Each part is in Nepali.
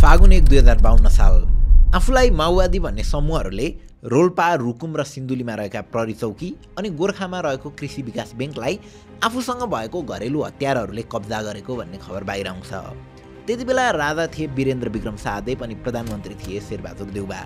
फागुन 1 2052 साल आफूलाई माओवादी भन्ने समूहहरूले रोल्पा, रुकुम र सिन्धुलीमा रहेका प्रहरी चौकी अनि गोर्खामा रहेको कृषि विकास बैंकलाई आफूसँग भएको घरेलु हतियारहरूले कब्जा गरेको भन्ने खबर बाहिर आउँछ। त्यतिबेला राजा थिए वीरेन्द्र विक्रम साहदेव अनि प्रधानमन्त्री थिए शेरबहादुर देउबा।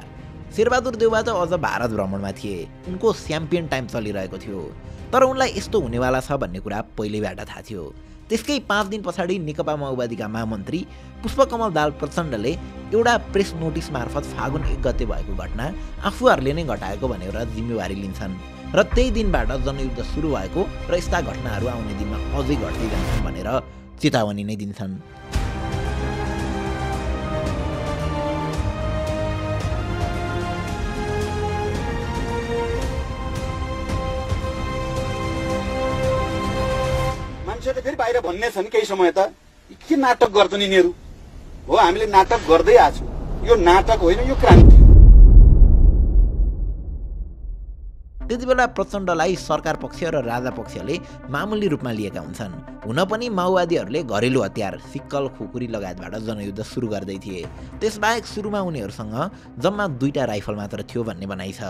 शेरबहादुर देउबा त अझ भारत भ्रमणमा थिए। उनको च्याम्पियन टाइम चलिरहेको थियो। तर उनलाई यस्तो हुनेवाला छ भन्ने कुरा पहिल्यैबाट थाहा थियो। त्यसकै 5 दिन पछाडि नेकपा माओवादीका महामन्त्री पुष्प कमल दाहाल प्रचण्डले एउटा प्रेस नोटिस मार्फत फागुन 1 गते भएको घटना आफूहरूले नै घटाएको भनेर जिम्मेवारी लिन्छन् र त्यही दिनबाट जनयुद्ध सुरु भएको र यस्ता घटनाहरू आउने दिनमा अझै घट्दै जान्छन् भनेर चेतावनी नै दिन्छन्। फेरि बाहिर भन्ने छन् केही समय त के नाटक गर्छन् यिनीहरू हो, हामीले नाटक गर्दै आछौँ। यो नाटक होइन, यो क्रान्ति। त्यतिबेला प्रचण्डलाई सरकार पक्ष र राजा पक्षले मामुली रूपमा लिएका हुन्छन्। हुन पनि माओवादीहरूले घरेलु हतियार सिक्कल, खुकुरी लगायतबाट जनयुद्ध सुरु गर्दै थिए। त्यसबाहेक सुरुमा उनीहरूसँग जम्मा 2टा राइफल मात्र थियो भन्ने भनाइ छ।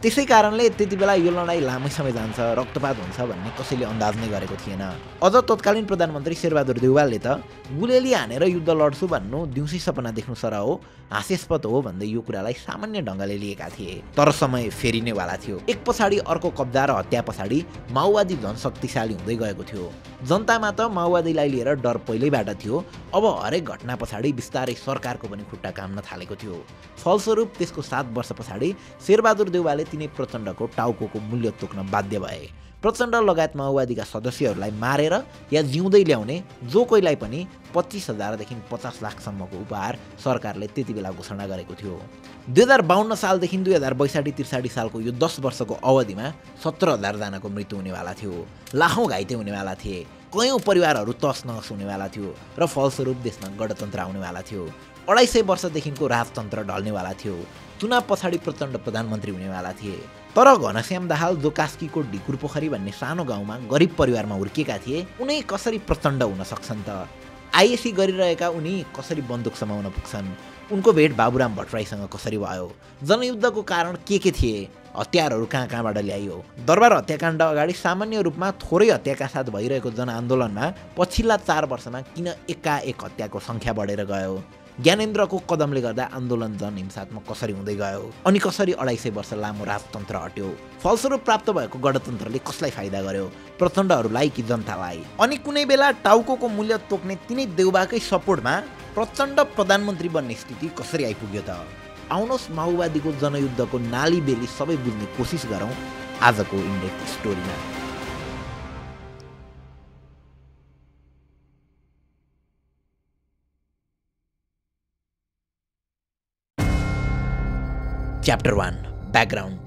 त्यसै कारणले त्यतिबेला यो लडाईँ लामै समय जान्छ, रक्तपात हुन्छ भन्ने कसैले अन्दाज नै गरेको थिएन। अझ तत्कालीन प्रधानमन्त्री शेरबहादुर देउवाले त गुलेली हानेर युद्ध लड्छु भन्नु दिउँसै सपना देख्नु सर हो, हास्यास्पद हो भन्दै यो कुरालाई सामान्य ढङ्गले लिएका थिए। तर समय फेरिनेवाला थियो। एक पछाडि अर्को कब्जा र हत्या पछाडि माओवादी झन शक्तिशाली हुँदै गएको थियो। जनतामा त माओवादीलाई लिएर डर पहिल्यैबाट थियो। अब हरेक घटना पछाडि बिस्तारै सरकारको पनि खुट्टा काम्न थालेको थियो। फलस्वरूप त्यसको 7 वर्ष पछाडि शेरबहादुर देउवाले तिनै प्रचण्डको टाउको मूल्य तोक्न बाध्य भए। प्रचण्ड लगायत माओवादीका सदस्यहरूलाई मारेर या जिउँदै ल्याउने जो कोहीलाई पनि 25,000 देखि 50 लाखसम्मको उपहार सरकारले त्यतिबेला घोषणा गरेको थियो। 2052 सालदेखि 2062-63 सालको यो 10 वर्षको अवधिमा 17,000 जनाको मृत्यु हुनेवाला थियो। लाखौँ घाइते हुनेवाला थिए। कयौँ परिवारहरू तस-नस हुनेवाला थियो र फलस्वरूप देशमा गणतन्त्र आउनेवाला थियो। 250 वर्षदेखिको राजतन्त्र ढल्नेवाला थियो। चुनाव पछाडि प्रचण्ड प्रधानमन्त्री हुनेवाला थिए। तर घनश्याम दाहाल जो कास्कीको ढिकुर पोखरी भन्ने सानो गाउँमा गरिब परिवारमा हुर्किएका थिए, उनी कसरी प्रचण्ड हुन सक्छन् त? आइएसी गरिरहेका उनी कसरी बन्दुक समाउन पुग्छन्? उनको भेट बाबुराम भट्टराईसँग कसरी भयो? जनयुद्धको कारण के थिए? हतियारहरू कहाँबाट ल्याइयो? दरबार हत्याकाण्ड अगाडि सामान्य रूपमा थोरै हत्याका साथ भइरहेको जनआन्दोलनमा पछिल्ला 4 वर्षमा किन एकाएक हत्याको सङ्ख्या बढेर गयो? ज्ञानेन्द्रको कदमले गर्दा आन्दोलन जनहिंसात्मक कसरी हुँदै गयो? अनि कसरी 250 वर्ष लामो राजतन्त्र हट्यो? फलस्वरूप प्राप्त भएको गणतन्त्रले कसलाई फाइदा गर्यो? प्रचण्डहरूलाई कि जनतालाई? अनि कुनै बेला टाउको मूल्य तोक्ने तिनै देउबाकै सपोर्टमा प्रचण्ड प्रधानमन्त्री बन्ने स्थिति कसरी आइपुग्यो त? आउनुहोस् माओवादीको जनयुद्धको नाली बेली सबै बुझ्ने कोसिस गरौँ आजको इन्डेक्स स्टोरीमा। Chapter 1 background.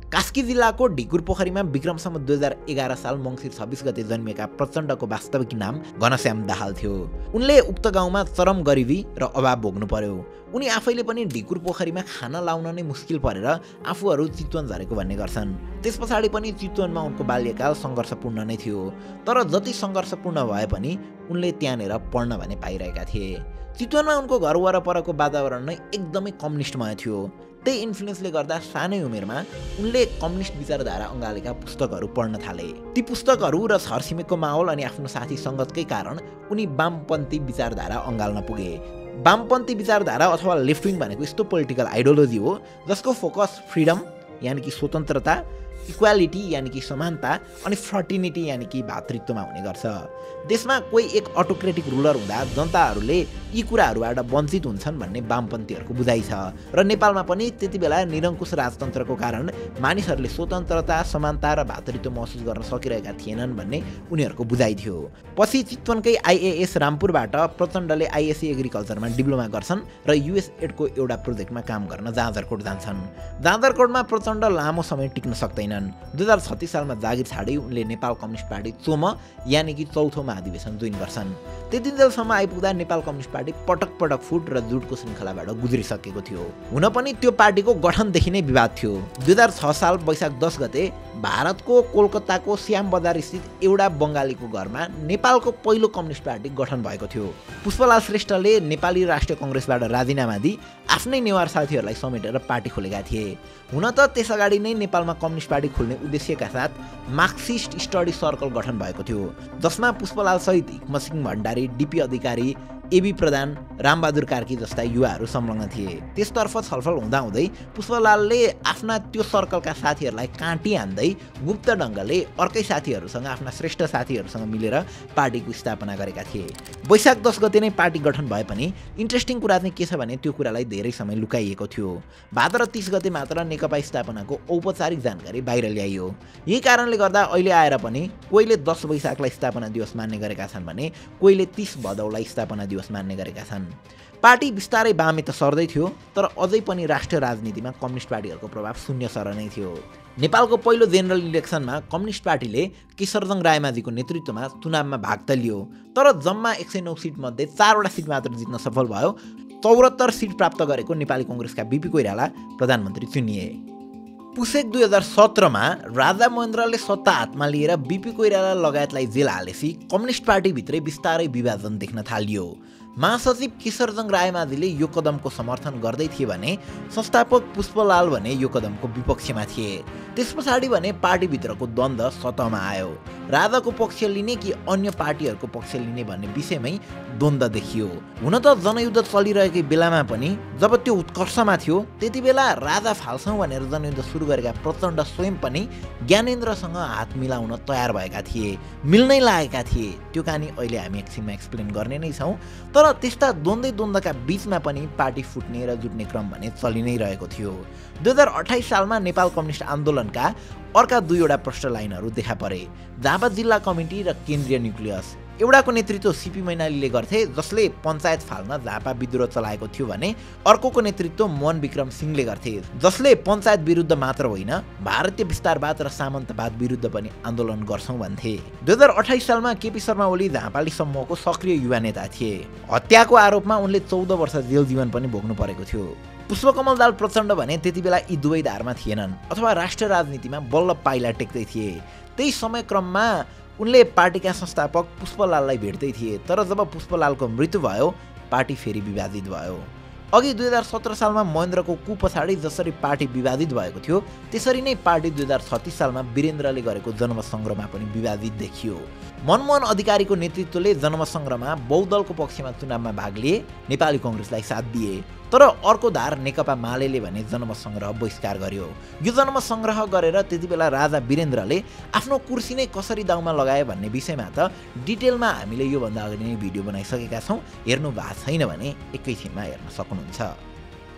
कास्की जिल्लाको ढिकुर पोखरीमा विक्रमसम्म 2011 साल मङ्सिर 26 गते जन्मिएका प्रचण्डको वास्तविक नाम घनश्याम दाहाल थियो। उनले उक्त गाउँमा चरम गरिबी र अभाव भोग्नु पर्यो। उनी आफैले पनि ढिकुर पोखरीमा खाना लाउन नै मुस्किल परेर आफूहरू चितवन झरेको भन्ने गर्छन्। त्यस पछाडि पनि चितवनमा उनको बाल्यकाल सङ्घर्षपूर्ण नै थियो। तर जति सङ्घर्षपूर्ण भए पनि उनले त्यहाँनिर पढ्न भने पाइरहेका थिए। चितवनमा उनको घर वरपरको वातावरण नै एकदमै कम्युनिस्टमय थियो। त्यही इन्फ्लुएन्सले गर्दा सानै उमेरमा उनले कम्युनिस्ट विचारधारा अँगालेका पुस्तकहरू पढ्न थाले। ती पुस्तकहरू र छरछिमेकको माहौल अनि आफ्नो साथी सङ्गतकै कारण उनी वामपन्थी विचारधारा अँगाल्न पुगे। वामपन्थी विचारधारा अथवा लेफ्ट विङ भनेको यस्तो पोलिटिकल आइडियोलोजी हो जसको फोकस फ्रिडम यानि कि स्वतन्त्रता, इक्वालिटी यानि कि समानता अनि फ्रटिनिटी यानि कि भातृत्वमा हुने गर्छ। देशमा कोही एक अटोक्रेटिक रुलर हुँदा जनताहरूले यी कुराहरूबाट वञ्चित हुन्छन् भन्ने वामपन्थीहरूको बुझाइ छ र नेपालमा पनि त्यतिबेला निरङ्कुश राजतन्त्रको कारण मानिसहरूले स्वतन्त्रता, समानता र भातृत्व महसुस गर्न सकिरहेका थिएनन् भन्ने उनीहरूको बुझाइ थियो। पछि चितवनकै आइएएस रामपुरबाट प्रचण्डले आइएससी एग्रिकल्चरमा डिप्लोमा गर्छन् र युएसएडको एउटा प्रोजेक्टमा काम गर्न जाजरकोट जान्छन्। जाजरकोटमा प्रचण्ड लामो समय टिक्न सक्दैनन्। 2036 सालमा जागिर छाडी उनले नेपाल कम्युनिस्ट पार्टी चोम यानि कि चौथो महाधिवेशन जोइन गर्छन्। त्यति जेलसम्म आइपुग्दा नेपाल कम्युनिस्ट पार्टी पटक पटक फुट र जुटको श्रृङ्खलाबाट गुज्रिसकेको थियो। हुन पनि त्यो पार्टीको गठनदेखि नै विवाद थियो। 2006 साल वैशाख 10 गते भारतको कोलकाताको श्याम बजार स्थित एउटा बङ्गालीको घरमा नेपालको पहिलो कम्युनिस्ट पार्टी गठन भएको थियो। पुष्पलाल श्रेष्ठले नेपाली राष्ट्रिय कङ्ग्रेसबाट राजीनामा दिई आफ्नै नेवार साथीहरूलाई समेटेर पार्टी खोलेका थिए। हुन त त्यसअगाडि नै नेपालमा कम्युनिस्ट पार्टी खोल्ने उद्देश्यका साथ मार्क्सिस्ट स्टडी सर्कल गठन भएको थियो, जसमा पुष्पलाल सहित हिक्मसिंह भण्डारी, डीपी अधिकारी, एबी प्रधान, रामबहादुर कार्की जस्ता युवाहरू संलग्न थिए। त्यसतर्फ छलफल हुँदाहुँदै पुष्पलालले आफ्ना त्यो सर्कलका साथीहरूलाई काँटी हान्दै गुप्त ढङ्गले अर्कै साथीहरूसँग, आफ्ना श्रेष्ठ साथीहरूसँग मिलेर पार्टीको स्थापना गरेका थिए। वैशाख 10 गते नै पार्टी गठन भए पनि इन्ट्रेस्टिङ कुरा चाहिँ के छ भने त्यो कुरालाई धेरै समय लुकाइएको थियो। भाद्र 30 गते मात्र नेकपा स्थापनाको औपचारिक जानकारी बाहिर ल्याइयो। यही कारणले गर्दा अहिले आएर पनि कोहीले 10 वैशाखलाई स्थापना दिवस मान्ने गरेका छन् भने कोहीले 30 भदौलाई स्थापना दिवस मान्ने गरेका छन्। पार्टी बिस्तारै बामेत सर्दै थियो, तर अझै पनि राष्ट्रिय राजनीतिमा कम्युनिस्ट पार्टीहरूको प्रभाव शून्य सर नै थियो। नेपालको पहिलो जेनरल इलेक्सनमा कम्युनिस्ट पार्टीले केशरजङ रायमाझीको नेतृत्वमा चुनावमा भाग त लियो, तर जम्मा 109 सिटमध्ये 4वटा सिट मात्र जित्न सफल भयो। 74 सिट प्राप्त गरेको नेपाली कङ्ग्रेसका बीपी कोइराला प्रधानमन्त्री चुनिए। पुसेक 2017 मा राजा महेन्द्रले सत्ता हातमा लिएर बीपी कोइराला लगायतलाई जेल हालेपछि कम्युनिस्ट पार्टीभित्रै बिस्तारै विभाजन देख्न थालियो। महासचिव केशरजङ रायमाझीले यो कदमको समर्थन गर्दै थिए भने संस्थापक पुष्पलाल भने यो कदमको विपक्षमा थिए। त्यस पछाडि भने पार्टीभित्रको द्वन्द्व सतहमा आयो। राजाको पक्ष लिने कि अन्य पार्टीहरूको पक्ष लिने भन्ने विषयमै द्वन्द्व देखियो। हुन त जनयुद्ध चलिरहेकै बेलामा पनि जब त्यो उत्कर्षमा थियो त्यति बेला राजा फाल्छौँ भनेर जनयुद्ध सुरु गरेका प्रचण्ड स्वयं पनि ज्ञानेन्द्रसँग हात मिलाउन तयार भएका थिए, मिल्नै लागेका थिए। त्यो कहानी अहिले हामी एकछिनमा एक्सप्लेन गर्ने नै छौँ। तर त्यस्ता द्वन्द्वका बीचमा पनि पार्टी फुट्ने र जुट्ने क्रम भने चलि नै रहेको थियो। 2028 सालमा नेपाल कम्युनिस्ट आन्दोलनका अर्का दुईवटा प्रष्ट लाइनहरू देखा परे, झापा जिल्ला कमिटी र केन्द्रीय न्युक्लियस। एउटाको नेतृत्व सीपी मैनालीले गर्थे, जसले पञ्चायत फाल्न झापा विद्रोह चलाएको थियो भने अर्कोको नेतृत्व मोहन विक्रम सिंहले गर्थे, जसले पञ्चायत विरुद्ध मात्र होइन भारतीय विस्तारवाद र सामन्तवाद विरुद्ध पनि आन्दोलन गर्छौँ भन्थे। 2028 सालमा केपी शर्मा ओली झापाली समूहको सक्रिय युवा नेता थिए। हत्याको आरोपमा उनले 14 वर्ष जेल जीवन पनि भोग्नु परेको थियो। पुष्पकमल दाहाल प्रचण्ड भने त्यति बेला यी दुवै धारमा थिएनन् अथवा राष्ट्रिय राजनीतिमा बल्ल पाइला टेक्दै थिए। त्यही समयक्रममा उनले पार्टीका संस्थापक पुष्पलाललाई भेट्दै थिए, तर जब पुष्पलालको मृत्यु भयो पार्टी फेरि विभाजित भयो। अघि 2017 सालमा महेन्द्रको कु पछाडि जसरी पार्टी विभाजित भएको थियो त्यसरी नै पार्टी 2036 सालमा वीरेन्द्रले गरेको जनमत-सङ्ग्रहमा पनि विभाजित देखियो। मनमोहन अधिकारीको नेतृत्वले जनमत-सङ्ग्रहमा बहुदलको पक्षमा चुनावमा भाग लिए, नेपाली कङ्ग्रेसलाई साथ दिए। तर अर्को धार नेकपा मालेले भने जनमत-सङ्ग्रह बहिष्कार गर्यो। यो जनमत-सङ्ग्रह गरेर त्यति बेला राजा वीरेन्द्रले आफ्नो कुर्सी नै कसरी दाउमा लगाए भन्ने विषयमा त डिटेलमा हामीले योभन्दा अगाडि नै भिडियो बनाइसकेका छौँ। हेर्नु भएको छैन भने एकैछिनमा हेर्न सक्नुहुन्छ।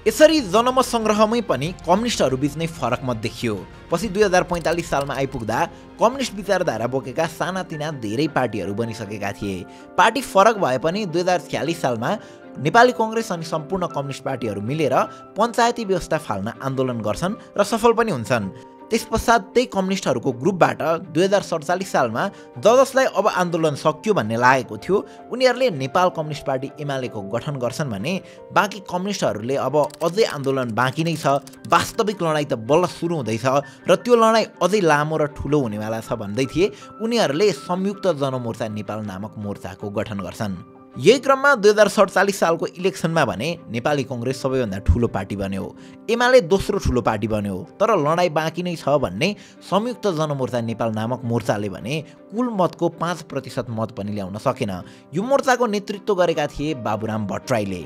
यसरी जनमत सङ्ग्रहमै पनि कम्युनिस्टहरू बीच नै फरक मत देखियो। पछि 2045 सालमा आइपुग्दा कम्युनिस्ट विचारधारा बोकेका सानातिना धेरै पार्टीहरू बनिसकेका थिए। पार्टी फरक भए पनि 2046 सालमा नेपाली कङ्ग्रेस अनि सम्पूर्ण कम्युनिस्ट पार्टीहरू मिलेर पञ्चायती व्यवस्था फाल्न आन्दोलन गर्छन् र सफल पनि हुन्छन्। त्यसपश्चात त्यही कम्युनिस्टहरूको ग्रुपबाट 2047 सालमा जसलाई अब आन्दोलन सकियो भन्ने लागेको थियो उनीहरूले नेपाल कम्युनिस्ट पार्टी एमालेको गठन गर्छन् भने बाँकी कम्युनिस्टहरूले अब अझै आन्दोलन बाँकी नै छ, वास्तविक लडाइँ त बल्ल सुरु हुँदैछ र त्यो लडाइँ अझै लामो र ठुलो हुनेवाला छ भन्दै थिए। उनीहरूले संयुक्त जनमोर्चा नेपाल नामक मोर्चाको गठन गर्छन्। यही क्रममा 2047 सालको इलेक्सनमा भने नेपाली कङ्ग्रेस सबैभन्दा ठुलो पार्टी बन्यो, एमाले दोस्रो ठुलो पार्टी बन्यो। तर लडाइँ बाँकी नै छ भन्ने संयुक्त जनमोर्चा नेपाल नामक मोर्चाले भने कुल मतको 5% मत पनि ल्याउन सकेन। यो मोर्चाको नेतृत्व गरेका थिए बाबुराम भट्टराईले।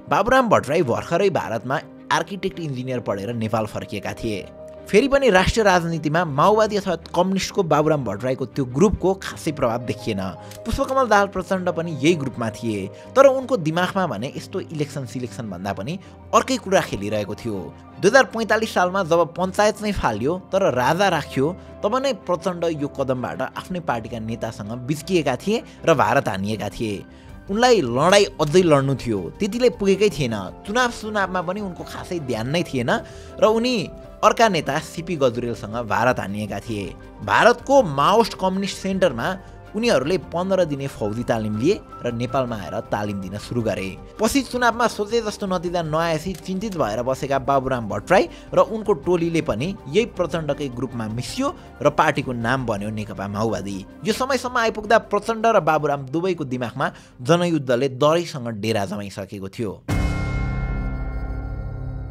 बाबुराम भट्टराई भर्खरै भारतमा आर्किटेक्ट इन्जिनियर पढेर नेपाल फर्किएका थिए। फेरि पनि राष्ट्रिय राजनीतिमा माओवादी अथवा कम्युनिस्टको बाबुराम भट्टराईको त्यो ग्रुपको खासै प्रभाव देखिएन। पुष्पकमल दाहाल प्रचण्ड पनि यही ग्रुपमा थिए, तर उनको दिमागमा भने यस्तो इलेक्सन सिलेक्सन भन्दा पनि अर्कै कुरा खेलिरहेको थियो। 2045 सालमा जब पञ्चायत नै फाल्यो तर राजा राख्यो तब नै प्रचण्ड यो कदमबाट आफ्नै पार्टीका नेतासँग बिच्किएका थिए र भारत हानिएका थिए। उनलाई लडाइँ अझै लड्नु थियो, त्यतिले पुगेकै थिएन। चुनावमा पनि उनको खासै ध्यान नै थिएन र उनी अर्का नेता सीपी गजुरेलसँग भारत हानिएका थिए। भारतको माओस्ट कम्युनिस्ट सेन्टरमा उनीहरूले 15 दिने फौजी तालिम लिए र नेपालमा आएर तालिम दिन सुरु गरे। पछि चुनावमा सोचे जस्तो नतिजा नआएपछि चिन्तित भएर बसेका बाबुराम भट्टराई र उनको टोलीले पनि यही प्रचण्डकै ग्रुपमा मिसियो र पार्टीको नाम बन्यो नेकपा माओवादी। यो समयसम्म आइपुग्दा प्रचण्ड र बाबुराम दुवैको दिमागमा जनयुद्धले डरैसँग डेरा जमाइसकेको थियो।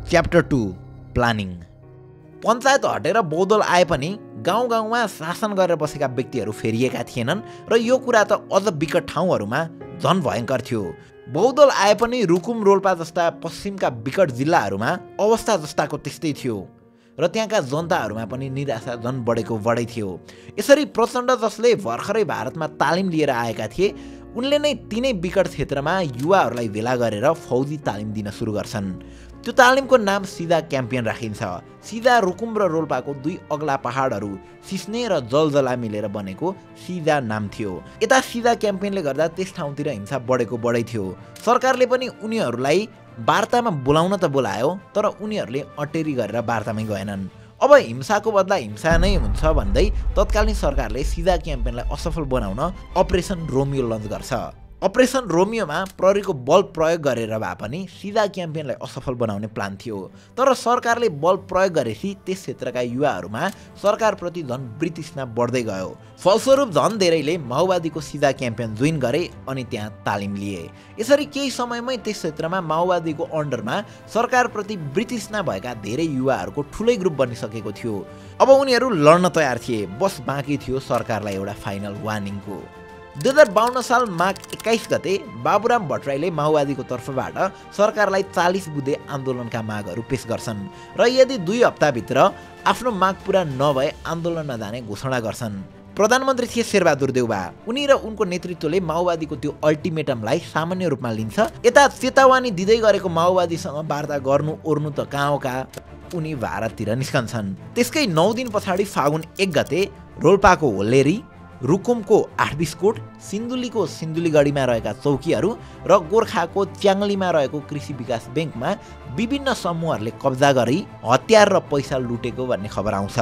Chapter 2 planning. पञ्चायत हटेर बहुदल आए पनि गाउँ गाउँमा शासन गरेर बसेका व्यक्तिहरू फेरिएका थिएनन् र यो कुरा त अझ विकट ठाउँहरूमा झन भयङ्कर थियो। बहुदल आए पनि रुकुम रोल्पा जस्ता पश्चिमका विकट जिल्लाहरूमा अवस्था जस्ताको त्यस्तै थियो र त्यहाँका जनताहरूमा पनि निराशा झन बढेको बढै थियो। यसरी प्रचण्ड जसले भर्खरै भारतमा तालिम लिएर आएका थिए उनले नै तिनै विकट क्षेत्रमा युवाहरूलाई भेला गरेर फौजी तालिम दिन सुरु गर्छन्। त्यो तालिमको नाम सिधा क्याम्पेन राखिन्छ। सिधा रुकुम र रोल्पाको दुई अग्ला पहाडहरू सिस्ने र जलजला मिलेर बनेको सिधा नाम थियो। यता सिधा क्याम्पेनले गर्दा त्यस ठाउँतिर हिंसा बढेको बढै थियो। सरकारले पनि उनीहरूलाई वार्तामा बोलाउन त बोलायो तर उनीहरूले अटेरी गरेर वार्तामै गएनन्। अब हिंसाको बदला हिंसा नै हुन्छ भन्दै तत्कालीन सरकारले सिधा क्याम्पेनलाई असफल बनाउन अपरेसन रोमियो लन्च गर्छ। अपरेसन रोमियोमा प्रहरीको बल प्रयोग गरेर भए पनि सिधा क्याम्पेनलाई असफल बनाउने प्लान थियो। तर सरकारले बल प्रयोग गरेपछि त्यस क्षेत्रका युवाहरूमा सरकारप्रति झन् वितृष्णा बढ्दै गयो। फलस्वरूप झन् धेरैले माओवादीको सिधा क्याम्पेन जोइन गरे अनि त्यहाँ तालिम लिए। यसरी केही समयमै त्यस क्षेत्रमा माओवादीको अन्डरमा सरकारप्रति वितृष्णा भएका धेरै युवाहरूको ठुलै ग्रुप बनिसकेको थियो। अब उनीहरू लड्न तयार थिए, बस बाँकी थियो सरकारलाई एउटा फाइनल वार्निङको। 2052 साल माघ 21 गते बाबुराम भट्टराईले माओवादीको तर्फबाट सरकारलाई 40 बुँदे आन्दोलनका मागहरू पेश गर्छन् र यदि 2 हप्ताभित्र आफ्नो माग पुरा नभए आन्दोलनमा जाने घोषणा गर्छन्। प्रधानमन्त्री थिए शेरबहादुर देउबा। उनी र उनको नेतृत्वले माओवादीको त्यो अल्टिमेटमलाई सामान्य रूपमा लिन्छ। यता चेतावनी दिँदै गरेको माओवादीसँग वार्ता गर्नु ओर्नु त कहाँ हो का, उनी भारततिर निस्कन्छन्। त्यसकै 9 दिन पछाडि फागुन 1 गते रोल्पाको होल्लेरी, रुकुमको 8 बिस्कोट, सिन्धुलीको सिन्धुलीगढीमा रहेका चौकीहरू र गोर्खाको च्याङ्लीमा रहेको कृषि विकास ब्याङ्कमा विभिन्न समूहहरूले कब्जा गरी हतियार र पैसा लुटेको भन्ने खबर आउँछ।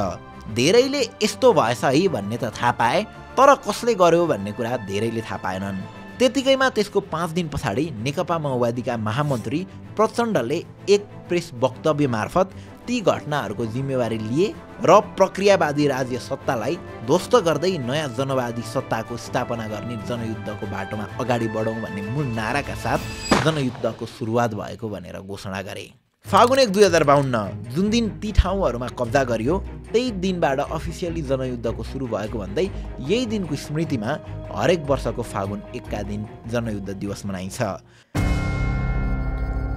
धेरैले यस्तो भएछ है भन्ने त थाहा पाए तर कसले गर्यो भन्ने कुरा धेरैले थाहा पाएनन्। त्यतिकैमा त्यसको 5 दिन पछाडि नेकपा माओवादीका महामन्त्री प्रचण्डले एक प्रेस वक्तव्य मार्फत ती घटनाहरूको जिम्मेवारी लिए र प्रक्रियावादी राज्य सत्तालाई ध्वस्त गर्दै नयाँ जनवादी सत्ताको स्थापना गर्ने जनयुद्धको बाटोमा अगाडि बढौँ भन्ने मूल नाराका साथ जनयुद्धको सुरुवात भएको भनेर घोषणा गरे। फागुन 1 2052 जुन दिन ती ठाउँहरूमा कब्जा गरियो त्यही दिनबाट अफिसियली जनयुद्धको सुरु भएको भन्दै यही दिनको स्मृतिमा हरेक वर्षको फागुन 1 का दिन जनयुद्ध दिवस मनाइन्छ।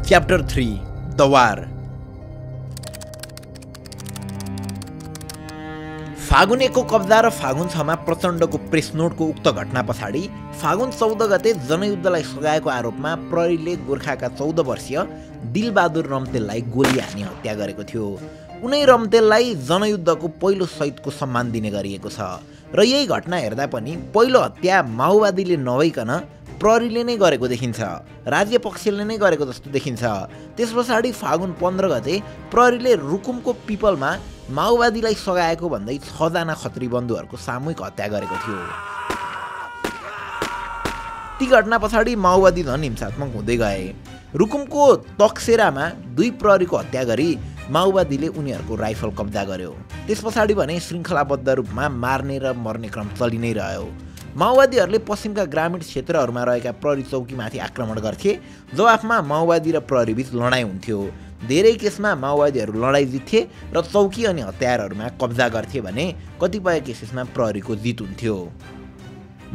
Chapter 3 the war. फागुन 1 को कब्जा र फागुन 6 मा प्रचण्डको प्रेस नोटको उक्त घटना पछाडि फागुन 14 गते जनयुद्धलाई सघाएको आरोपमा प्रहरीले गोर्खाका 14 वर्षीय दिलबहादुर रम्तेललाई गोली हानी हत्या गरेको थियो। उनै रम्तेललाई जनयुद्धको पहिलो शहीदको सम्मान दिने गरिएको छ र यही घटना हेर्दा पनि पहिलो हत्या माओवादीले नभइकन प्रहरीले नै गरेको देखिन्छ, राज्य पक्षले नै गरेको जस्तो देखिन्छ। त्यस पछाडि फागुन 15 गते प्रहरीले रुकुमको पिपलमा माओवादीलाई सघाएको भन्दै 6 जना खत्री बन्धुहरूको सामूहिक हत्या गरेको थियो। ती घटना पछाडि माओवादी झन् हिंसात्मक हुँदै गए। रुकुमको तकसेरामा 2 प्रहरीको हत्या गरी माओवादीले उनीहरूको राइफल कब्जा गर्यो। त्यस पछाडि भने श्रृङ्खलाबद्ध रूपमा मार्ने र मर्ने क्रम चलि नै रह्यो। माओवादीहरूले पश्चिमका ग्रामीण क्षेत्रहरूमा रहेका प्रहरी चौकीमाथि आक्रमण गर्थे। जवाफमा माओवादी र प्रहरीबीच लडाइँ हुन्थ्यो। धेरै केसमा माओवादीहरू लडाइँ जित्थे र चौकी अनि हतियारहरूमा कब्जा गर्थे भने कतिपय केसेसमा प्रहरीको जित हुन्थ्यो।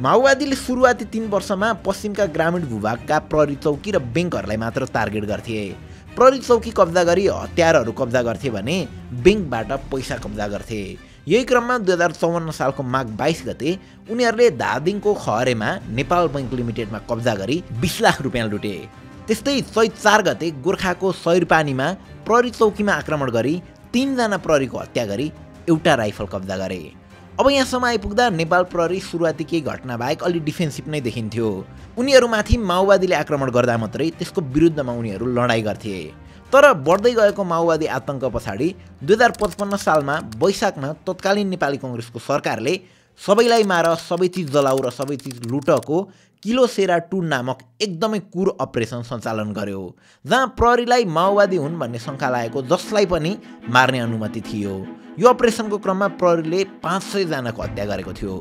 माओवादीले सुरुवाती 3 वर्षमा पश्चिमका ग्रामीण भूभागका प्रहरी चौकी र ब्याङ्कहरूलाई मात्र टार्गेट गर्थे। प्रहरी चौकी कब्जा गरी हतियारहरू कब्जा गर्थे भने ब्याङ्कबाट पैसा कब्जा गर्थे। यही क्रममा 2054 सालको माघ 22 गते उनीहरूले धादिङको खहरेमा नेपाल बैंक लिमिटेडमा कब्जा गरी 20 लाख रुपियाँ लुटे। त्यस्तै चैत 4 गते गोर्खाको सैरपानीमा प्रहरी चौकीमा आक्रमण गरी 3 जना प्रहरीको हत्या गरी एउटा राइफल कब्जा गरे। अब यहाँसम्म आइपुग्दा नेपाल प्रहरी सुरुवाती केही घटना बाहेक अलि डिफेन्सिभ नै देखिन्थ्यो। उनीहरूमाथि माओवादीले आक्रमण गर्दा मात्रै त्यसको विरुद्धमा उनीहरू लडाइँ गर्थे। तर बढ्दै गएको माओवादी आतंक पछाडि 2055 सालमा वैशाखमा तत्कालीन नेपाली कांग्रेसको सरकारले सबैलाई मार, सबै चिज जलाऊ र सबै चिज लुटको किलो सेरा 2 नामक एकदमै कुर अपरेसन सञ्चालन गर्यो, जहाँ प्रहरीलाई माओवादी हुन् भन्ने शङ्का लागेको जसलाई पनि मार्ने अनुमति थियो। यो अपरेसनको क्रममा प्रहरीले 500 जनाको हत्या गरेको थियो।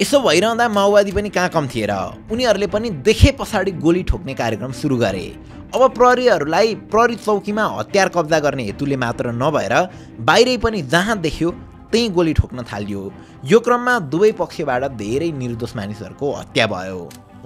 यसो भइरहँदा माओवादी पनि कहाँ कम थिए र, उनीहरूले पनि देखे पछाडि गोली ठोक्ने कार्यक्रम सुरु गरे। अब प्रहरीहरूलाई प्रहरी चौकीमा हतियार कब्जा गर्ने हेतुले मात्र नभएर बाहिरै पनि जहाँ देख्यो त्यही गोली ठोक्न थालियो। यो क्रममा दुवै पक्षबाट धेरै निर्दोष मानिसहरूको हत्या भयो।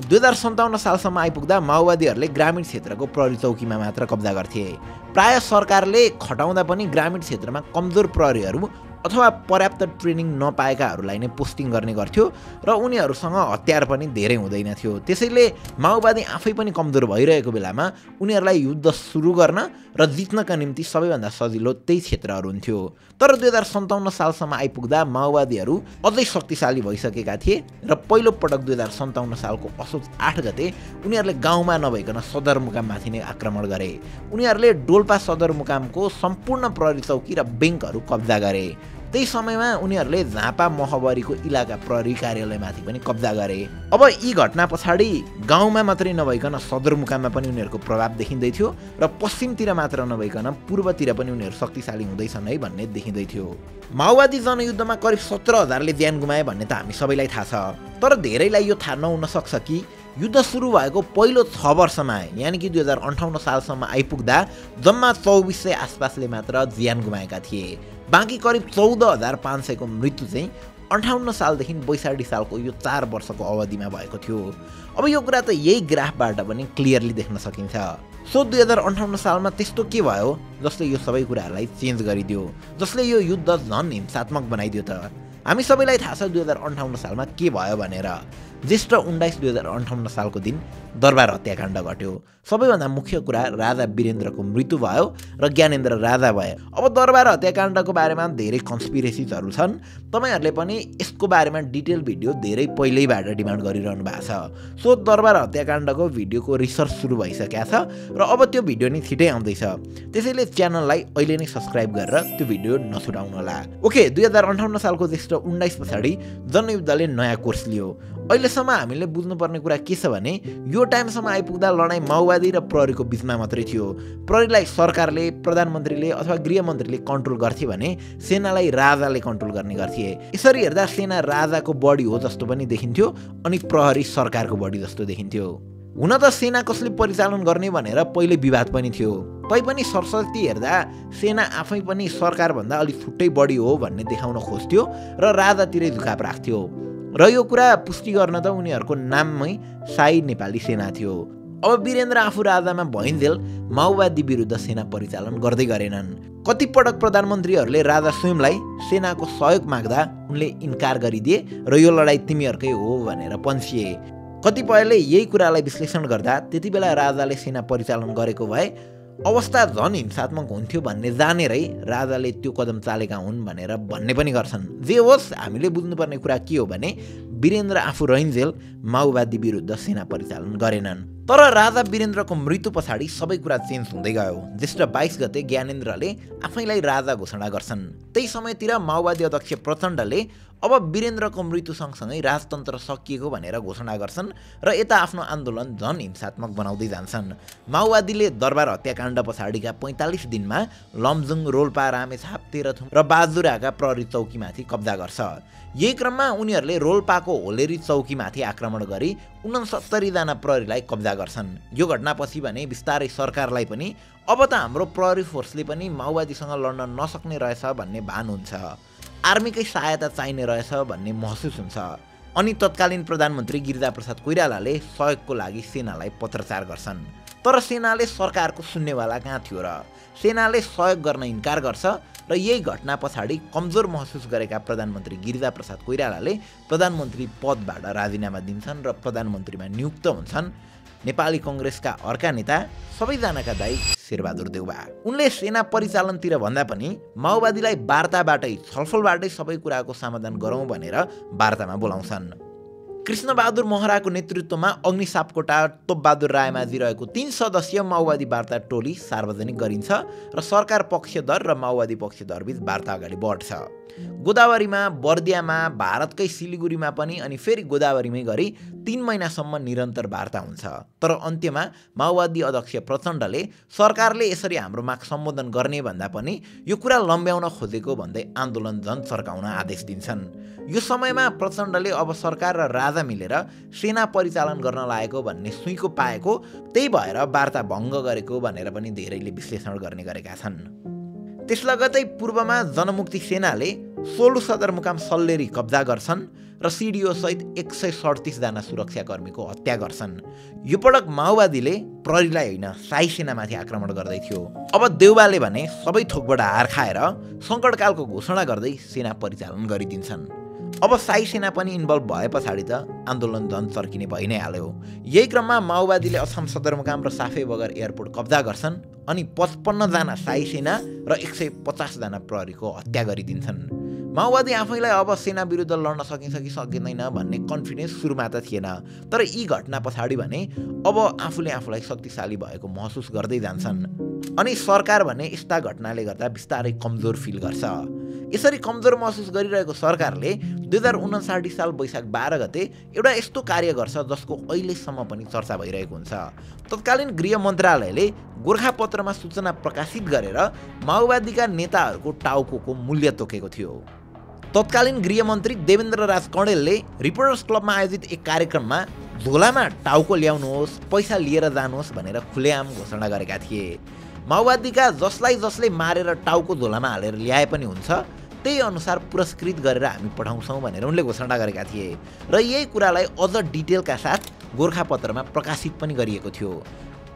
2057 सालसम्म आइपुग्दा माओवादीहरूले ग्रामीण क्षेत्रको प्रहरी चौकीमा मात्र कब्जा गर्थे। प्राय सरकारले खटाउँदा पनि ग्रामीण क्षेत्रमा कमजोर प्रहरीहरू अथवा पर्याप्त ट्रेनिङ नपाएकाहरूलाई नै पोस्टिङ गर्ने गर्थ्यो र उनीहरूसँग हतियार पनि धेरै हुँदैन थियो। त्यसैले माओवादी आफै पनि कमजोर भइरहेको बेलामा उनीहरूलाई युद्ध सुरु गर्न र जित्नका निम्ति सबैभन्दा सजिलो त्यही क्षेत्रहरू हुन्थ्यो। तर 2057 सालसम्म आइपुग्दा माओवादीहरू अझै शक्तिशाली भइसकेका थिए र पहिलो पटक 2057 सालको असोज 8 गते उनीहरूले गाउँमा नभइकन सदरमुकाममाथि नै आक्रमण गरे। उनीहरूले डोल्पा सदरमुकामको सम्पूर्ण प्रहरी चौकी र ब्याङ्कहरू कब्जा गरे। त्यही समयमा उनीहरूले झापा महबरीको इलाका प्रहरी कार्यालयमाथि पनि कब्जा गरे। अब यी घटना पछाडि गाउँमा मात्रै नभइकन सदरमुकाममा पनि उनीहरूको प्रभाव देखिँदै थियो र पश्चिमतिर मात्र नभइकन पूर्वतिर पनि उनीहरू शक्तिशाली हुँदैछन् है भन्ने देखिँदै थियो। माओवादी जनयुद्धमा करिब 17,000ले ज्यान गुमाए भन्ने त हामी सबैलाई थाहा छ। तर धेरैलाई यो थाहा नहुन सक्छ कि युद्ध सुरु भएको पहिलो 6 वर्षमा यानि कि 2058 सालसम्म आइपुग्दा जम्मा 2400 आसपासले मात्र ज्यान गुमाएका थिए। बाँकी करिब 14,500 को मृत्यु चाहिँ 58 सालदेखि 62 सालको यो 4 वर्षको अवधिमा भएको थियो। अब यो कुरा त यही ग्राफबाट पनि क्लियरली देख्न सकिन्छ। सो 2058 सालमा त्यस्तो के भयो जसले यो सबै कुराहरूलाई चेन्ज गरिदियो, जसले यो युद्ध झन् हिंसात्मक बनाइदियो त? हामी सबैलाई थाहा छ 2058 सालमा के भयो भनेर। ज्येष्ठ 19 2058 सालको दिन दरबार हत्याकाण्ड घट्यो। सबैभन्दा मुख्य कुरा राजा वीरेन्द्रको मृत्यु भयो र ज्ञानेन्द्र राजा भए। अब दरबार हत्याकाण्डको बारेमा धेरै कन्स्पिरेसीजहरू छन्। तपाईहरुले पनि यसको बारेमा डिटेल भिडियो धेरै पहिल्यैबाट डिमान्ड गरिरहनु भएको छ। सो दरबार हत्याकाण्डको भिडियोको रिसर्च सुरु भइसकेको छ र अब त्यो भिडियो नै छिटै आउँदैछ। त्यसैले च्यानललाई अहिले नै सब्स्क्राइब गरेर त्यो भिडियो नछुटाउनु होला। ओके, 2058 सालको ज्येष्ठ 19 पछाडि जनयुद्धले नयाँ कोर्स लियो। अहिलेसम्म हामीले बुझ्नुपर्ने कुरा के छ भने यो टाइमसम्म आइपुग्दा लडाईँ माओवादी र प्रहरीको बीचमा मात्रै थियो। प्रहरीलाई सरकारले, प्रधानमन्त्रीले अथवा गृहमन्त्रीले कन्ट्रोल गर्थे भने सेनालाई राजाले कन्ट्रोल गर्ने गर्थे। यसरी हेर्दा सेना राजाको बढी हो जस्तो पनि देखिन्थ्यो अनि प्रहरी सरकारको बढी जस्तो देखिन्थ्यो। हुन त सेना कसले परिचालन गर्ने भनेर पहिले विवाद पनि थियो। तैपनि सरस्वती हेर्दा सेना आफै पनि सरकारभन्दा अलिक छुट्टै बढी हो भन्ने देखाउन खोज्थ्यो र राजातिरै झुकाप राख्थ्यो। र यो कुरा पुष्टि गर्न त उनीहरूको नाममै शाही नेपाली सेना थियो। अब वीरेन्द्र आफू राजामा भइन्जेल माओवादी विरुद्ध सेना परिचालन गर्दै गरेनन्। कतिपटक प्रधानमन्त्रीहरूले राजा स्वयंलाई सेनाको सहयोग माग्दा उनले इन्कार गरिदिए र यो लडाईँ तिमीहरूकै हो भनेर पन्सिए। कतिपयले यही कुरालाई विश्लेषण गर्दा त्यति बेला राजाले सेना परिचालन गरेको भए अवस्था झन् हिंसात्मक हुन्थ्यो भन्ने जानेरै राजाले त्यो कदम चालेका हुन् भनेर भन्ने पनि गर्छन्। जे होस्, हामीले बुझ्नुपर्ने कुरा के हो भने वीरेन्द्र आफू रहिन्जेल माओवादी विरुद्ध सेना परिचालन गरेनन्। तर राजा वीरेन्द्रको मृत्यु पछाडि सबै कुरा चेन्ज हुँदै गयो। ज्येष्ठ 22 गते ज्ञानेन्द्रले आफैलाई राजा घोषणा गर्छन्। त्यही समयतिर माओवादी अध्यक्ष प्रचण्डले अब वीरेन्द्रको मृत्यु सँगसँगै राजतन्त्र सकिएको भनेर घोषणा गर्छन् र यता आफ्नो आन्दोलन झन् हिंसात्मक बनाउँदै जान्छन्। माओवादीले दरबार हत्याकाण्ड पछाडिका 45 दिनमा लमजुङ, रोल्पा, रामेछाप, तेह्रथुम र बाजुराका प्रहरी चौकीमाथि कब्जा गर्छ। यही क्रममा उनीहरूले रोल्पाको होलेरी चौकीमाथि आक्रमण गरी 69 जना प्रहरीलाई कब्जा गर्छन्। यो घटनापछि भने बिस्तारै सरकारलाई पनि अब त हाम्रो प्रहरी फोर्सले पनि माओवादीसँग लड्न नसक्ने रहेछ भन्ने भान हुन्छ। आर्मीकै सहायता चाहिने रहेछ भन्ने महसुस हुन्छ। अनि तत्कालीन प्रधानमन्त्री गिरिजाप्रसाद कोइरालाले सहयोगको लागि सेनालाई पत्रचार गर्छन्। तर सेनाले सरकारको सुन्नेवाला कहाँ थियो र? सेनाले सहयोग गर्न इन्कार गर्छ र यही घटना पछाडि कमजोर महसुस गरेका प्रधानमन्त्री गिरिजाप्रसाद कोइरालाले प्रधानमन्त्री पदबाट राजीनामा दिन्छन् र प्रधानमन्त्रीमा नियुक्त हुन्छन् नेपाली कङ्ग्रेसका अर्का नेता सबैजनाका दाइ शेरबहादुर देउबा। उनले सेना परिचालनतिर भन्दा पनि माओवादीलाई वार्ताबाटै, छलफलबाटै सबै कुराको समाधान गरौँ भनेर वार्तामा बोलाउँछन्। कृष्णबहादुर महराको नेतृत्वमा अग्नि सापकोटा तोपबहादुर रायमाझी रहेको 3 सदस्यीय माओवादी वार्ता टोली सार्वजनिक गरिन्छ र सरकार पक्षधर र माओवादी पक्षधरबीच वार्ता अगाडि बढ्छ। गोदावरीमा, बर्दियामा, भारतकै सिलिगुरीमा पनि अनि फेरि गोदावरीमै गरी 3 महिनासम्म निरन्तर वार्ता हुन्छ। तर अन्त्यमा माओवादी अध्यक्ष प्रचण्डले सरकारले यसरी हाम्रो माग सम्बोधन गर्ने भन्दा पनि यो कुरा लम्ब्याउन खोजेको भन्दै आन्दोलन झन चर्काउन आदेश दिन्छन्। यो समयमा प्रचण्डले अब सरकार र राजा मिलेर सेना परिचालन गर्न लागेको भन्ने सुइँको पाएको, त्यही भएर वार्ता भङ्ग गरेको भनेर पनि धेरैले विश्लेषण गर्ने गरेका छन्। त्यस लगतै पूर्वमा जनमुक्ति सेनाले 16 सदरमुकाम सल्लेरी कब्जा गर्छन् र सिडिओ सहित 137 जना सुरक्षाकर्मीको हत्या गर्छन्। यो पटक माओवादीले प्रहरीलाई होइन शाही सेनामाथि आक्रमण गर्दै थियो। अब देउबाले भने सबै थोकबाट हार खाएर सङ्कटकालको घोषणा गर्दै सेना परिचालन गरिदिन्छन्। अब शाही सेना पनि इन्भल्भ भए पछाडि त आन्दोलन झन चर्किने भइ नै हाल्यो। यही क्रममा माओवादीले असम सदरमुकाम र साफे बगर एयरपोर्ट कब्जा गर्छन् अनि 55 जना शाही सेना र 150 जना प्रहरीको हत्या गरिदिन्छन्। माओवादी आफैलाई अब सेना विरुद्ध लड्न सकिन्छ कि सकिँदैन भन्ने कन्फिडेन्स सुरुमा त थिएन, तर यी घटना पछाडि भने अब आफूले आफूलाई शक्तिशाली भएको महसुस गर्दै जान्छन्। अनि सरकार भने यस्ता घटनाले गर्दा बिस्तारै कमजोर फिल गर्छ। यसरी कमजोर महसुस गरिरहेको सरकारले 2059 साल वैशाख 12 गते एउटा यस्तो कार्य गर्छ जसको अहिलेसम्म पनि चर्चा भइरहेको हुन्छ। तत्कालीन गृह मन्त्रालयले गोर्खापत्रमा सूचना प्रकाशित गरेर माओवादीका नेताहरूको टाउको मूल्य तोकेको थियो। तत्कालीन गृहमन्त्री देवेन्द्र राज कणेलले रिपोर्टर्स क्लबमा आयोजित एक कार्यक्रममा झोलामा टाउको ल्याउनुहोस्, पैसा लिएर जानुहोस् भनेर खुलेआम घोषणा गरेका थिए। माओवादीका जसले मारेर टाउको झोलामा हालेर ल्याए पनि हुन्छ, त्यही अनुसार पुरस्कृत गरेर हामी पठाउँछौँ भनेर उनले घोषणा गरेका थिए र यही कुरालाई अझ डिटेलका साथ गोर्खापत्रमा प्रकाशित पनि गरिएको थियो।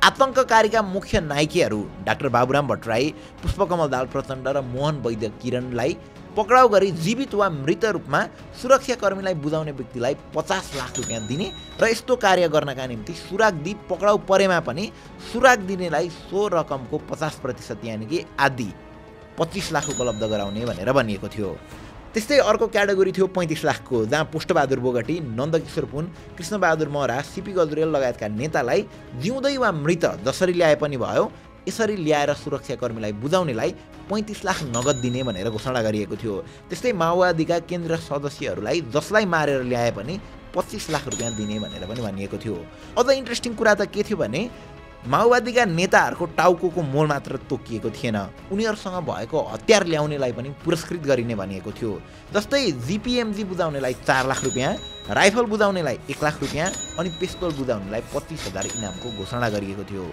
आतङ्ककारीका मुख्य नायकीहरू डाक्टर बाबुराम भट्टराई, पुष्पकमल दाहाल प्रचण्ड र मोहन वैद्य किरणलाई पक्राउ गरी जीवित वा मृत रूपमा सुरक्षाकर्मीलाई बुझाउने व्यक्तिलाई 50 लाख रुपियाँ दिने र यस्तो कार्य गर्नका निम्ति सुराग दिई पक्राउ परेमा पनि सुराग दिनेलाई सो रकमको 50% यानि कि आदि 25 लाख उपलब्ध गराउने भनेर भनिएको थियो। त्यस्तै अर्को क्याटेगोरी थियो 35 लाखको, जहाँ पुष्पबहादुर बोगटी, नन्दकिशोर पुन, कृष्णबहादुर महरा, सीपी गजुरेल लगायतका नेतालाई जिउँदै वा मृत जसरी ल्याए पनि भयो यसरी ल्याएर सुरक्षाकर्मीलाई बुझाउनेलाई 35 लाख नगद दिने भनेर घोषणा गरिएको थियो। त्यस्तै माओवादीका केन्द्रीय सदस्यहरूलाई जसलाई मारेर ल्याए पनि 25 लाख रुपियाँ दिने भनेर पनि भनिएको थियो। अझ इन्ट्रेस्टिङ कुरा त के थियो भने माओवादीका नेताहरूको टाउको मोल मात्र तोकिएको थिएन, उनीहरूसँग भएको हतियार ल्याउनेलाई पनि पुरस्कृत गरिने भनिएको थियो। जस्तै जीपीएमजी बुझाउनेलाई 4 लाख रुपियाँ, राइफल बुझाउनेलाई 1 लाख रुपियाँ अनि पिस्तोल बुझाउनेलाई 25,000 इनामको घोषणा गरिएको थियो।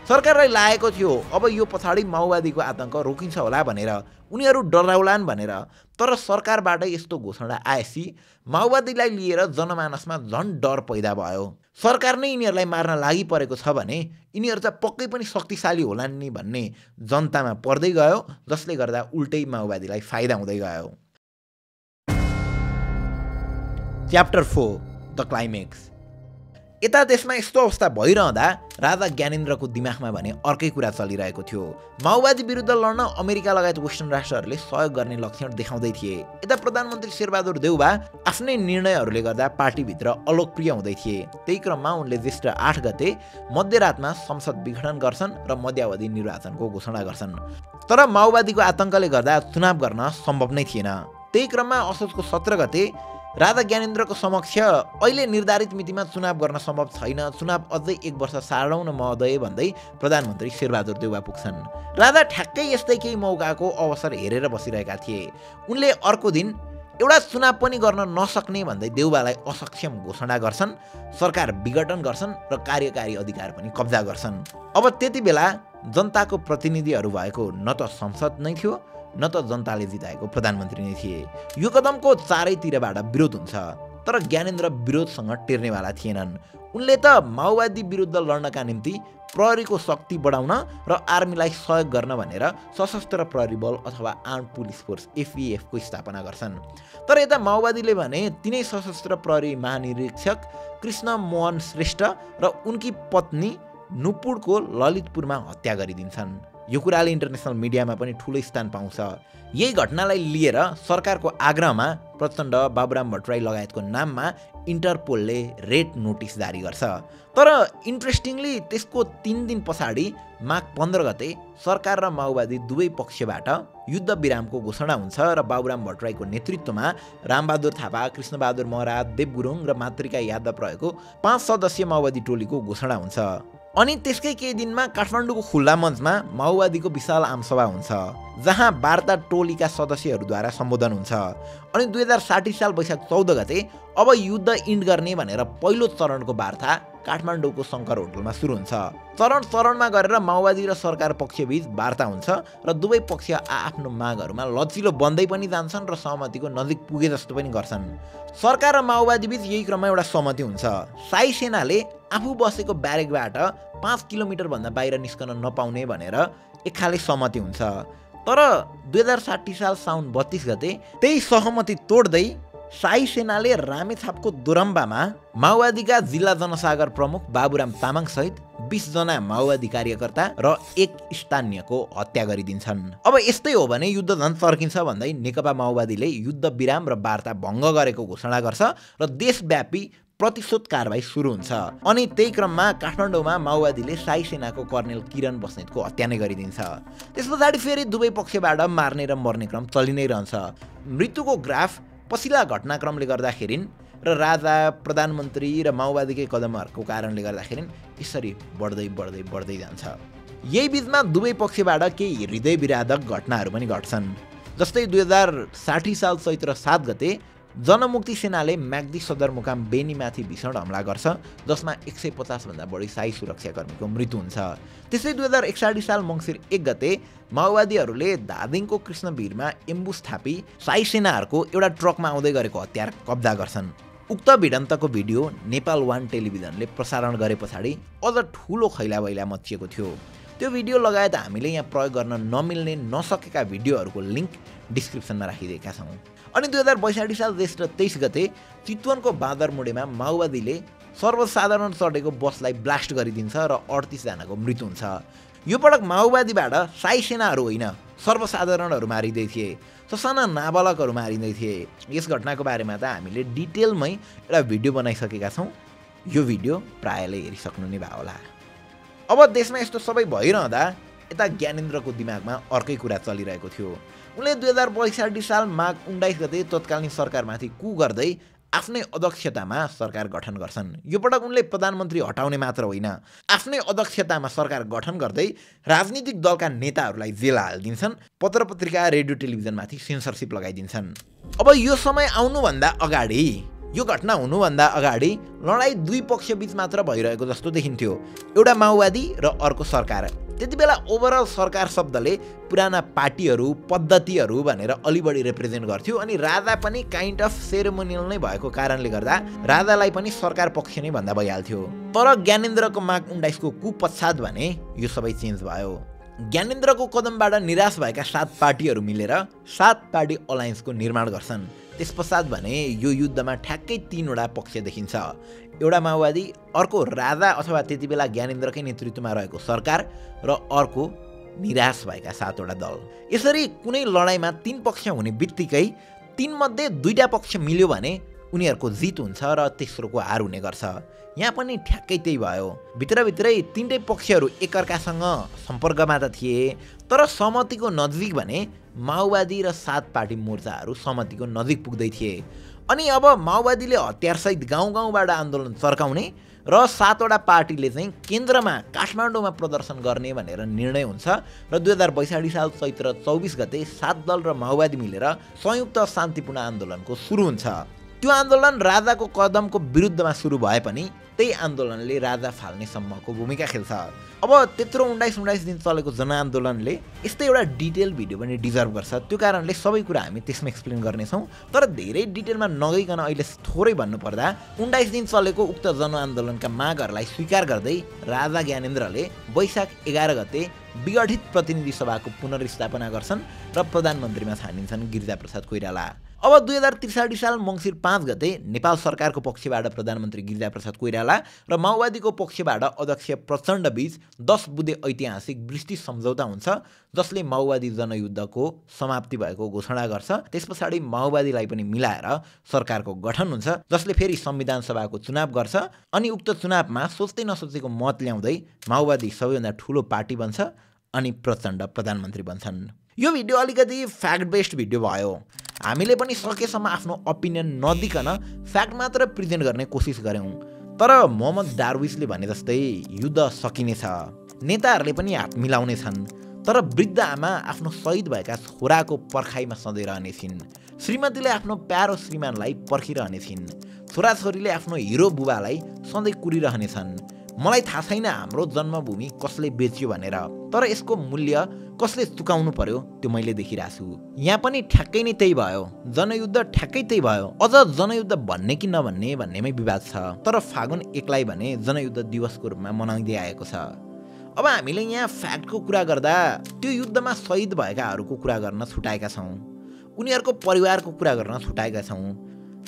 सरकारलाई लागेको थियो अब यो पछाडि माओवादीको आतङ्क रोकिन्छ होला भनेर, उनीहरू डराउलान् भनेर, तर सरकारबाट यस्तो घोषणा आएपछि माओवादीलाई लिएर जनमानसमा झन् डर पैदा भयो। सरकार नै यिनीहरूलाई मार्न लागि परेको छ भने यिनीहरू त पक्कै पनि शक्तिशाली होलान् नि भन्ने जनतामा पर्दै गयो, जसले गर्दा उल्टै माओवादीलाई फाइदा हुँदै गयो। Chapter 4 the climax. यता देशमा यस्तो अवस्था भइरहँदा राजा ज्ञानेन्द्रको दिमागमा भने अर्कै कुरा चलिरहेको थियो। माओवादी विरुद्ध लड्न अमेरिका लगायत वेस्टर्न राष्ट्रहरूले सहयोग गर्ने लक्षण देखाउँदै थिए। यता प्रधानमन्त्री शेरबहादुर देउबा आफ्नै निर्णयहरूले गर्दा पार्टीभित्र अलोकप्रिय हुँदै थिए। त्यही क्रममा उनले ज्येष्ठ 8 गते मध्यरातमा संसद विघटन गर्छन् र मध्यावधि निर्वाचनको घोषणा गर्छन्। तर माओवादीको आतङ्कले गर्दा चुनाव गर्न सम्भव नै थिएन। त्यही क्रममा असोजको 17 गते राजा ज्ञानेन्द्रको समक्ष अहिले निर्धारित मितिमा चुनाव गर्न सम्भव छैन, चुनाव अझै 1 वर्ष सारौँ न महोदय भन्दै प्रधानमन्त्री शेरबहादुर देउबा पुग्छन्। राजा ठ्याक्कै यस्तै केही मौकाको अवसर हेरेर बसिरहेका थिए। उनले अर्को दिन एउटा चुनाव पनि गर्न नसक्ने भन्दै देउबालाई असक्षम घोषणा गर्छन्, सरकार विघटन गर्छन् र कार्यकारी अधिकार पनि कब्जा गर्छन्। अब त्यति बेला जनताको प्रतिनिधिहरू भएको न त संसद नै थियो न त जनताले जिताएको प्रधानमन्त्री नै थिए। यो कदमको चारैतिरबाट विरोध हुन्छ, तर ज्ञानेन्द्र विरोधसँग टेर्नेवाला थिएनन्। उनले त माओवादी विरुद्ध लड्नका निम्ति प्रहरीको शक्ति बढाउन र आर्मीलाई सहयोग गर्न भनेर सशस्त्र प्रहरी बल अथवा आर्म्ड पुलिस फोर्स एफईएफ को स्थापना गर्छन्। तर यता माओवादीले भने तिनै सशस्त्र प्रहरी महानिरीक्षक कृष्ण मोहन श्रेष्ठ र उनकी पत्नी नुपुरको ललितपुरमा हत्या गरिदिन्छन्। यो कुराले इन्टरनेसनल मिडियामा पनि ठुलो स्थान पाउँछ। यही घटनालाई लिएर सरकारको आग्रहमा प्रचण्ड, बाबुराम भट्टराई लगायतको नाममा इन्टरपोलले रेड नोटिस जारी गर्छ। तर इन्ट्रेस्टिङली त्यसको 3 दिन पछाडि माघ 15 गते सरकार र माओवादी दुवै पक्षबाट युद्ध विरामको घोषणा हुन्छ र बाबुराम भट्टराईको नेतृत्वमा रामबहादुर थापा, कृष्णबहादुर महरा, देव गुरुङ र मातृका यादव रहेको 5 सदस्यीय माओवादी टोलीको घोषणा हुन्छ। अनि त्यसकै केही दिनमा काठमाडौँको खुल्ला मञ्चमा माओवादीको विशाल आमसभा हुन्छ, जहाँ वार्ता टोलीका सदस्यहरूद्वारा सम्बोधन हुन्छ। अनि 2060 साल वैशाख 14 गते अब युद्ध इन्ड गर्ने भनेर पहिलो चरणको वार्ता काठमाडौँको शङ्कर होटलमा सुरु हुन्छ। चरणमा गरेर माओवादी र सरकार पक्षबीच वार्ता हुन्छ र दुवै पक्ष आफ्नो मागहरूमा लचिलो बन्दै पनि जान्छन् र सहमतिको नजिक पुगे जस्तो पनि गर्छन्। सरकार र माओवादी बीच यही क्रममा एउटा सहमति हुन्छ। साई सेनाले आफू बसेको ब्यारेकबाट 5 किलोमिटर भन्दा बाहिर निस्कन नपाउने भनेर एक खाले सहमति हुन्छ। तर 2060 साल साउन 32 गते त्यही सहमति तोड्दै साई सेनाले रामेछापको दोरम्बामा माओवादीका जिल्ला जनसागर प्रमुख बाबुराम तामाङ सहित 20 जना माओवादी कार्यकर्ता र एक स्थानीयको हत्या गरिदिन्छन्। अब यस्तै हो भने युद्ध झन् चर्किन्छ भन्दै नेकपा माओवादीले युद्ध विराम र वार्ता भङ्ग गरेको घोषणा गर्छ र देशव्यापी प्रतिशोध कारबाही सुरु हुन्छ। अनि त्यही क्रममा काठमाडौँमा माओवादीले साई सेनाको कर्नेल किरण बस्नेतको हत्या नै गरिदिन्छ। त्यस पछाडि फेरि दुवै पक्षबाट मार्ने र मर्ने क्रम चलि नै रहन्छ। मृत्युको ग्राफ पछिल्ला घटनाक्रमले गर्दाखेरि र राजा, प्रधानमन्त्री र माओवादीकै कदमहरूको कारणले गर्दाखेरि यसरी बढ्दै जान्छ। यही बीचमा दुवै पक्षबाट केही हृदय विराधक घटनाहरू पनि घट्छन्। जस्तै 2060 साल चैत्र 7 गते जनमुक्ति सेनाले म्याग्दी सदरमुकाम बेनीमाथि भीषण हमला गर्छ, जसमा 150 भन्दा बढी साई सुरक्षाकर्मीको मृत्यु हुन्छ। त्यसै 2061 साल मङ्सिर 1 गते माओवादीहरूले धादिङको कृष्णवीरमा एम्बुस थापी साई सेनाहरूको एउटा ट्रकमा आउँदै गरेको हतियार कब्जा गर्छन्। उक्त भिडन्तको भिडियो नेपाल 1 टेलिभिजनले प्रसारण गरे पछाडि अझ ठुलो खैलाबैला मचिएको थियो। त्यो भिडियो लगायत हामीले यहाँ प्रयोग गर्न नमिल्ने नसकेका भिडियोहरूको लिङ्क डिस्क्रिप्सनमा राखिदिएका छौँ। अनि 2062 साल ज्येष्ठ 23 गते चितवनको बाँदरमुडेमा माओवादीले सर्वसाधारण चढेको बसलाई ब्लास्ट गरिदिन्छ र 38 जनाको मृत्यु हुन्छ। यो पटक माओवादीबाट साई सेनाहरू होइन, सर्वसाधारणहरू मारिँदै थिए, ससाना नाबालकहरू मारिँदै थिए। यस घटनाको बारेमा त हामीले डिटेलमै एउटा भिडियो बनाइसकेका छौँ। यो भिडियो प्रायले हेरिसक्नु नै भयो होला। अब देशमा यस्तो सबै भइरहँदा यता ज्ञानेन्द्रको दिमागमा अर्कै कुरा चलिरहेको थियो। उनले 2062 साल माघ 19 गते तत्कालीन सरकारमाथि कु गर्दै आफ्नै अध्यक्षतामा सरकार गठन गर्छन्। यो पटक उनले प्रधानमन्त्री हटाउने मात्र होइन, आफ्नै अध्यक्षतामा सरकार गठन गर्दै राजनीतिक दलका नेताहरूलाई जेल हालिदिन्छन्, पत्र पत्रिका, रेडियो टेलिभिजनमाथि सेन्सरसिप लगाइदिन्छन्। अब यो समय आउनुभन्दा अगाडि, यो घटना हुनुभन्दा अगाडि लडाइँ दुई पक्षबीच मात्र भइरहेको जस्तो देखिन्थ्यो, एउटा माओवादी र अर्को सरकार। त्यति बेला ओभरअल सरकार शब्दले पुराना पार्टीहरू, पद्धतिहरू भनेर अलि बढी रिप्रेजेन्ट गर्थ्यो। अनि राजा पनि काइन्ड अफ सेरेमोनियल नै भएको कारणले गर्दा राजालाई पनि सरकार पक्ष नै भन्दा भइहाल्थ्यो। तर ज्ञानेन्द्रको माघ 19 को कु पश्चात भने यो सबै चेन्ज भयो। ज्ञानेन्द्रको कदमबाट निराश भएका 7 पार्टीहरू मिलेर 7 पार्टी अलायन्सको निर्माण गर्छन्। त्यस पश्चात भने यो युद्धमा ठ्याक्कै 3वटा पक्ष देखिन्छ, एउटा माओवादी, अर्को राजा अथवा त्यति बेला ज्ञानेन्द्रकै नेतृत्वमा रहेको सरकार र अर्को निराश भएका 7वटा दल। यसरी कुनै लडाइँमा 3 पक्ष हुने बित्तिकै 3 मध्ये 2टा पक्ष मिल्यो भने उनीहरूको जित हुन्छ र तेस्रोको हार हुने गर्छ। यहाँ पनि ठ्याक्कै त्यही भयो। भित्रभित्रै 3टै पक्षहरू एकअर्कासँग सम्पर्कमा त थिए, तर सहमतिको नजिक भने माओवादी र 7 पार्टी मोर्चाहरू सहमतिको नजिक पुग्दै थिए। अनि अब माओवादीले हतियारसहित गाउँ-गाउँबाट आन्दोलन चर्काउने र 7वटा पार्टीले चाहिँ केन्द्रमा काठमाडौँमा प्रदर्शन गर्ने भनेर निर्णय हुन्छ र 2062 साल चैत्र 24 गते 7 दल र माओवादी मिलेर संयुक्त शान्तिपूर्ण आन्दोलनको सुरु हुन्छ। त्यो आन्दोलन राजाको कदमको विरुद्धमा सुरु भए पनि त्यही आन्दोलनले राजा फाल्ने सम्मको भूमिका खेल्छ। अब त्यत्रो 19 दिन चलेको जनआन्दोलनले यस्तै एउटा डिटेल भिडियो पनि डिजर्भ गर्छ। त्यो कारणले सबै कुरा हामी त्यसमा एक्सप्लेन गर्नेछौँ, तर धेरै डिटेलमा नगइकन अहिले थोरै भन्नुपर्दा 19 दिन चलेको उक्त जनआन्दोलनका मागहरूलाई स्वीकार गर्दै राजा ज्ञानेन्द्रले वैशाख 11 गते विगठित प्रतिनिधि सभाको पुनर्स्थापना गर्छन् र प्रधानमन्त्रीमा छानिन्छन् गिरिजाप्रसाद कोइराला। अब 2063 साल मङ्सिर 5 गते नेपाल सरकारको पक्षबाट प्रधानमन्त्री गिरिजाप्रसाद कोइराला र माओवादीको पक्षबाट अध्यक्ष प्रचण्ड बीच 10 बुँदे ऐतिहासिक वृष्टि सम्झौता हुन्छ, जसले माओवादी जनयुद्धको समाप्ति भएको घोषणा गर्छ। त्यसपछाडि माओवादीलाई पनि मिलाएर सरकारको गठन हुन्छ, जसले फेरि संविधान सभाको चुनाव गर्छ अनि उक्त चुनावमा सोच्दै नसोचेको मत ल्याउँदै माओवादी सबैभन्दा ठुलो पार्टी बन्छ अनि प्रचण्ड प्रधानमन्त्री बन्छन्। यो भिडियो अलिकति फ्याक्ट बेस्ड भिडियो भयो। हामीले पनि सकेसम्म आफ्नो ओपिनियन नदिकन फ्याक्ट मात्र प्रेजेन्ट गर्ने कोसिस गऱ्यौँ। तर मोहम्मद डार्विसले भने जस्तै युद्ध सकिनेछ, नेताहरूले पनि हात मिलाउने छन्, तर वृद्ध आमा आफ्नो शहीद भएका छोराको पर्खाइमा सधैँ रहने छिन्। श्रीमतीले आफ्नो प्यारो श्रीमानलाई पर्खिरहने छिन्। छोराछोरीले आफ्नो हिरो बुबालाई सधैँ कुरिरहनेछन्। मलाई थाहा छैन हाम्रो जन्मभूमि कसले बेच्यो भनेर, तर यसको मूल्य कसले चुकाउनु पर्यो त्यो मैले देखिरहेको छु। यहाँ पनि ठ्याक्कै नै त्यही भयो, जनयुद्ध ठ्याक्कै त्यही भयो। अझ जनयुद्ध भन्ने कि नभन्ने भन्नेमै विवाद छ, तर फागुन 1लाई भने जनयुद्ध दिवसको रूपमा मनाउँदै आएको छ। अब हामीले यहाँ फ्याक्टको कुरा गर्दा त्यो युद्धमा शहीद भएकाहरूको कुरा गर्न छुटाएका छौँ, उनीहरूको परिवारको कुरा गर्न छुटाएका छौँ,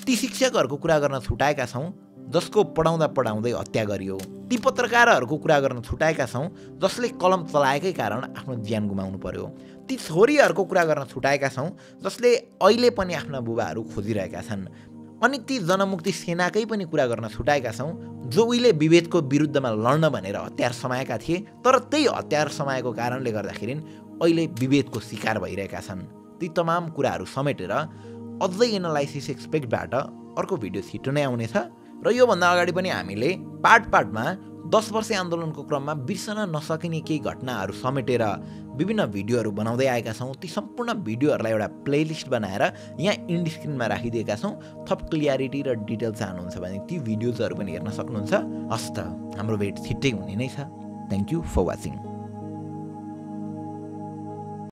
ती शिक्षकहरूको कुरा गर्न छुटाएका छौँ जसको पढाउँदा पढाउँदै हत्या गरियो, ती पत्रकारहरूको कुरा गर्न छुटाएका छौँ जसले कलम चलाएकै कारण आफ्नो ज्यान गुमाउनु पर्यो, ती छोरीहरूको कुरा गर्न छुटाएका छौँ जसले अहिले पनि आफ्ना बुबाहरू खोजिरहेका छन्, अनि ती जनमुक्ति सेनाकै पनि कुरा गर्न छुटाएका छौँ जो उहिले विभेदको विरुद्धमा लड्न भनेर हतियार समाएका थिए, तर त्यही हतियार समाएको कारणले गर्दाखेरि अहिले विभेदको शिकार भइरहेका छन्। ती तमाम कुराहरू समेटेर अझै एनालाइसिस एक्सपेक्टबाट अर्को भिडियो छिटो नै आउनेछ र योभन्दा अगाडि पनि हामीले पार्टमा 10 वर्ष आन्दोलनको क्रममा बिर्सन नसकिने केही घटनाहरू समेटेर विभिन्न भिडियोहरू बनाउँदै आएका छौँ। ती सम्पूर्ण भिडियोहरूलाई एउटा प्लेलिस्ट बनाएर यहाँ इन्ड स्क्रिनमा राखिदिएका छौँ। थप क्लियरिटी र डिटेल चाहनुहुन्छ भने ती भिडियोजहरू पनि हेर्न सक्नुहुन्छ। हस्त हाम्रो भेट छिट्टै हुने नै छ। Thank you for watching.